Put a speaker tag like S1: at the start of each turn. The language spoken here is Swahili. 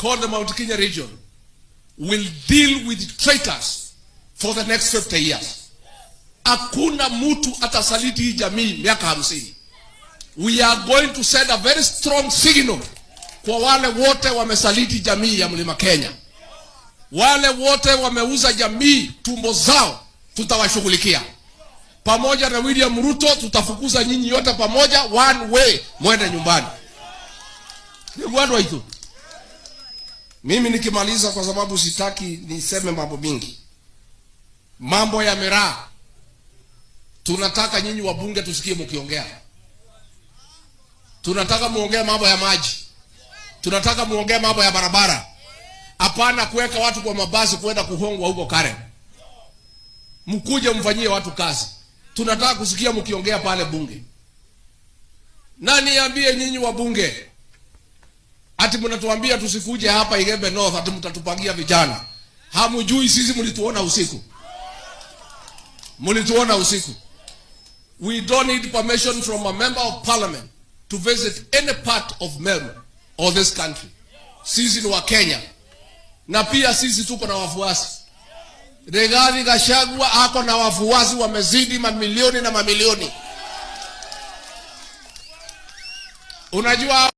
S1: called the Mount Kenya region will deal with traitors for the next 50 years. Hakuna mtu atasaliti hii jamii miaka 50. We are going to send a very strong signal kwa wale wote wamesaliti jamii ya Mlima Kenya. Wale wote wameuza jamii tumbo zao, tutawashughulikia. Pamoja na William Ruto tutafukuza nyinyi yote pamoja, one way, mwende nyumbani. Ni watu hizo. Mimi nikimaliza, kwa sababu sitaki niseme mambo mingi. Mambo ya miraa, tunataka nyinyi wabunge tusikie mkiongea. Tunataka muongee mambo ya maji. Tunataka muongee mambo ya barabara. Hapana kuweka watu kwa mabasi kwenda kuhongwa huko Karen. Mkuje mfanyie watu kazi. Tunataka kusikia mkiongea pale bunge. Nani niambie nyinyi wabunge, ati mnatuambia tusikuje hapa Igembe North, ati mtatupangia vijana. Hamujui sisi mlituona usiku. Mlituona usiku. We don't need permission from a member of parliament to visit any part of Meru or this country. Sisi ni wa Kenya. Na pia sisi tuko na wafuasi. Rigathi Gachagua ako na wafuasi wamezidi mamilioni na mamilioni. Unajua